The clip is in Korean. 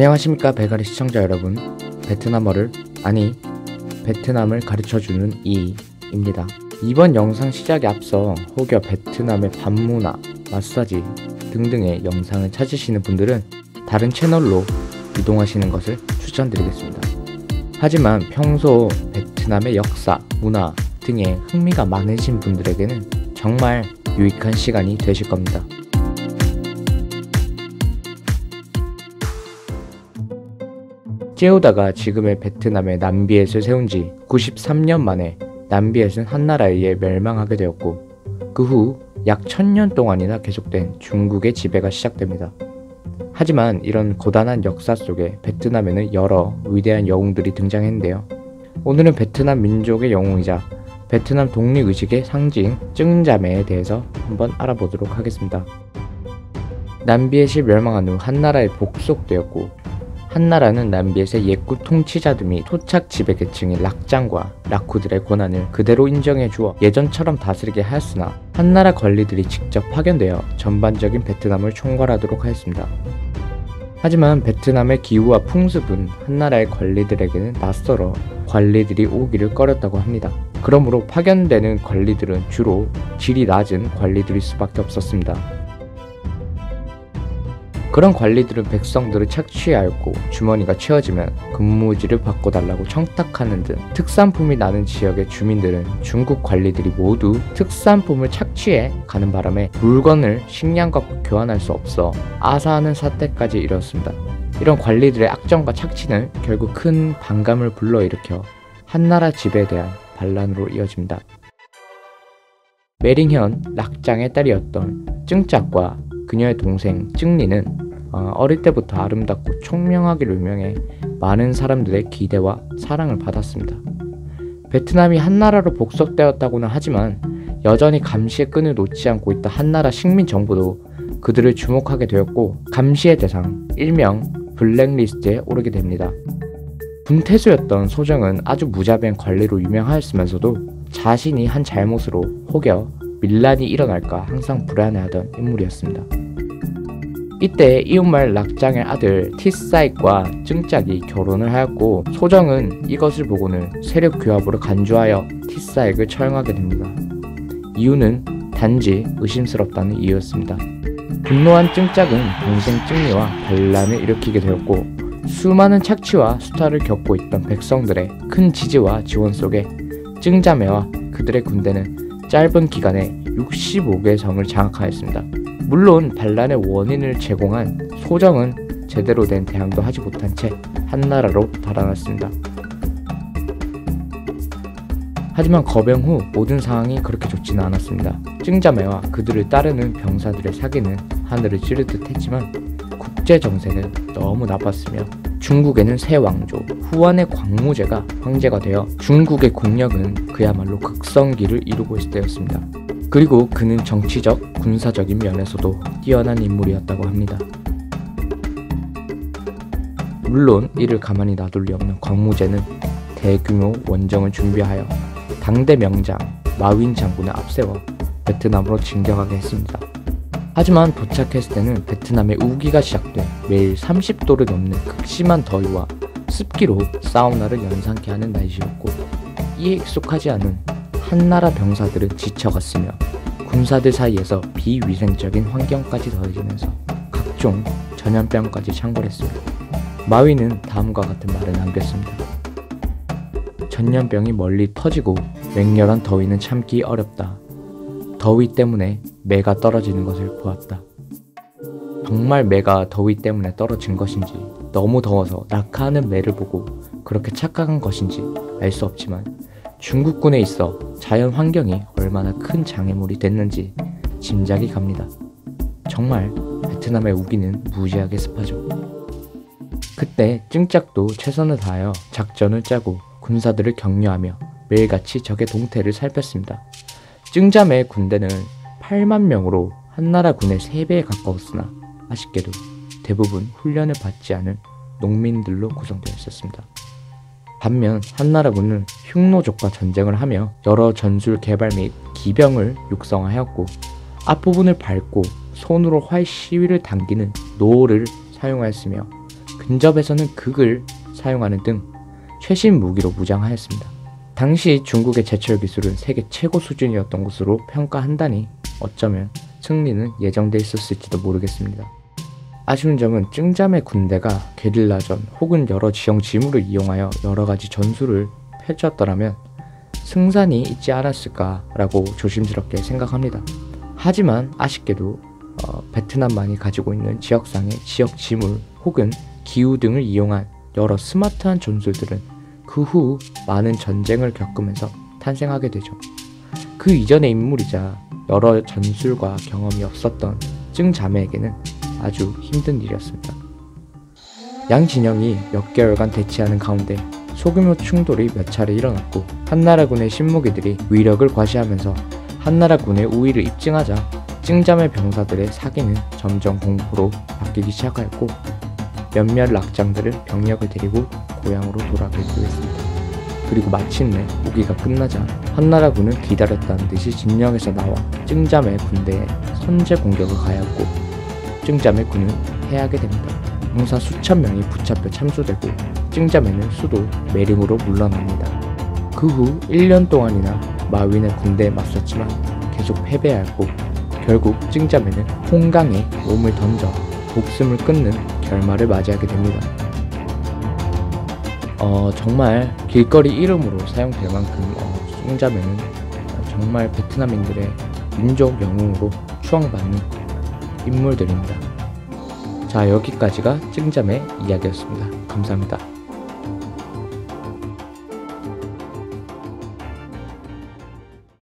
안녕하십니까 배가리 시청자 여러분. 베트남을 가르쳐주는 이입니다. 이번 영상 시작에 앞서 혹여 베트남의 밤문화, 마사지 등등의 영상을 찾으시는 분들은 다른 채널로 이동하시는 것을 추천드리겠습니다. 하지만 평소 베트남의 역사, 문화 등에 흥미가 많으신 분들에게는 정말 유익한 시간이 되실 겁니다. 제오다가 지금의 베트남의 남비엣을 세운 지 93년 만에 남비엣은 한나라에 의해 멸망하게 되었고, 그 후 약 1000년 동안이나 계속된 중국의 지배가 시작됩니다. 하지만 이런 고단한 역사 속에 베트남에는 여러 위대한 영웅들이 등장했는데요. 오늘은 베트남 민족의 영웅이자 베트남 독립의식의 상징 쭝자매에 대해서 한번 알아보도록 하겠습니다. 남비엣이 멸망한 후 한나라에 복속되었고, 한나라는 남비엣의 옛구 통치자들 및 토착 지배 계층인 락장과 라쿠들의 권한을 그대로 인정해 주어 예전처럼 다스리게 하였으나, 한나라 관리들이 직접 파견되어 전반적인 베트남을 총괄하도록 하였습니다. 하지만 베트남의 기후와 풍습은 한나라의 관리들에게는 낯설어 관리들이 오기를 꺼렸다고 합니다. 그러므로 파견되는 관리들은 주로 질이 낮은 관리들일 수밖에 없었습니다. 그런 관리들은 백성들을 착취하였고, 주머니가 채워지면 근무지를 바꿔달라고 청탁하는 등 특산품이 나는 지역의 주민들은 중국 관리들이 모두 특산품을 착취해 가는 바람에 물건을 식량과 교환할 수 없어 아사하는 사태까지 이르렀습니다. 이런 관리들의 악정과 착취는 결국 큰 반감을 불러일으켜 한나라 지배에 대한 반란으로 이어집니다. 메링현 락장의 딸이었던 쭝짝과 그녀의 동생 쭝리는 어릴 때부터 아름답고 총명하기로 유명해 많은 사람들의 기대와 사랑을 받았습니다. 베트남이 한나라로 복속되었다고는 하지만 여전히 감시의 끈을 놓지 않고 있던 한나라 식민 정부도 그들을 주목하게 되었고, 감시의 대상, 일명 블랙리스트에 오르게 됩니다. 군태수였던 소정은 아주 무자비한 관리로 유명하였으면서도 자신이 한 잘못으로 혹여 밀란이 일어날까 항상 불안해하던 인물이었습니다. 이때 이웃마을 락장의 아들 티사익과 쭝짝이 결혼을 하였고, 소정은 이것을 보고는 세력 규합으로 간주하여 티사익을 처형하게 됩니다. 이유는 단지 의심스럽다는 이유였습니다. 분노한 쭝짝은 동생 쭝리와 반란을 일으키게 되었고, 수많은 착취와 수탈을 겪고 있던 백성들의 큰 지지와 지원 속에 쭝자매와 그들의 군대는 짧은 기간에 65개의 성을 장악하였습니다. 물론 반란의 원인을 제공한 소정은 제대로 된 대항도 하지 못한 채 한나라로 달아났습니다. 하지만 거병 후 모든 상황이 그렇게 좋지는 않았습니다. 쭝자매와 그들을 따르는 병사들의 사기는 하늘을 찌를 듯 했지만, 국제 정세는 너무 나빴으며 중국에는 새 왕조 후한의 광무제가 황제가 되어 중국의 국력은 그야말로 극성기를 이루고 있을 때였습니다. 그리고 그는 정치적, 군사적인 면에서도 뛰어난 인물이었다고 합니다. 물론 이를 가만히 놔둘 리 없는 광무제는 대규모 원정을 준비하여 당대 명장 마윈 장군을 앞세워 베트남으로 진격하게 했습니다. 하지만 도착했을 때는 베트남의 우기가 시작돼 매일 30도를 넘는 극심한 더위와 습기로 사우나를 연상케 하는 날씨였고, 이에 익숙하지 않은 한나라 병사들은 지쳐갔으며 군사들 사이에서 비위생적인 환경까지 더해지면서 각종 전염병까지 창궐했습니다. 마윈은 다음과 같은 말을 남겼습니다. 전염병이 멀리 터지고 맹렬한 더위는 참기 어렵다. 더위 때문에 매가 떨어지는 것을 보았다. 정말 매가 더위 때문에 떨어진 것인지, 너무 더워서 낙하하는 매를 보고 그렇게 착각한 것인지 알 수 없지만, 중국군에 있어 자연 환경이 얼마나 큰 장애물이 됐는지 짐작이 갑니다. 정말 베트남의 우기는 무지하게 습하죠. 그때 쭝짝도 최선을 다하여 작전을 짜고 군사들을 격려하며 매일같이 적의 동태를 살폈습니다. 쭝자매의 군대는 8만 명으로 한나라 군의 3배에 가까웠으나 아쉽게도 대부분 훈련을 받지 않은 농민들로 구성되어 있었습니다. 반면 한나라군은 흉노족과 전쟁을 하며 여러 전술 개발 및 기병을 육성하였고, 앞부분을 밟고 손으로 활 시위를 당기는 노를 사용하였으며, 근접에서는 극을 사용하는 등 최신 무기로 무장하였습니다. 당시 중국의 제철 기술은 세계 최고 수준이었던 것으로 평가한다니 어쩌면 승리는 예정돼 있었을지도 모르겠습니다. 아쉬운 점은 증자매 군대가 게릴라전 혹은 여러 지형 지물을 이용하여 여러가지 전술을 펼쳤더라면 승산이 있지 않았을까라고 조심스럽게 생각합니다. 하지만 아쉽게도 베트남만이 가지고 있는 지역상의 지역 지물 혹은 기후 등을 이용한 여러 스마트한 전술들은 그 후 많은 전쟁을 겪으면서 탄생하게 되죠. 그 이전의 인물이자 여러 전술과 경험이 없었던 증자매에게는 아주 힘든 일이었습니다. 양 진영이 몇 개월간 대치하는 가운데 소규모 충돌이 몇 차례 일어났고 한나라군의 신무기들이 위력을 과시하면서 한나라군의 우위를 입증하자 증자매 병사들의 사기는 점점 공포로 바뀌기 시작하였고 몇몇 락장들은 병력을 데리고 고향으로 돌아가기도 했습니다. 그리고 마침내 우기가 끝나자 한나라군은 기다렸다는 듯이 진영에서 나와 증자매 군대에 선제 공격을 가하였고 증자매 군은 패하게 됩니다. 병사 수천 명이 붙잡혀 참수되고 증자매는 수도 매림으로 물러납니다. 그 후 1년 동안이나 마윈의 군대에 맞섰지만 계속 패배하였고 결국 증자매는 홍강에 몸을 던져 목숨을 끊는 결말을 맞이하게 됩니다. 정말 길거리 이름으로 사용될 만큼 증자매는 정말 베트남인들의 민족 영웅으로 추앙받는 인물들입니다. 자, 여기까지가 증자매 이야기였습니다. 감사합니다.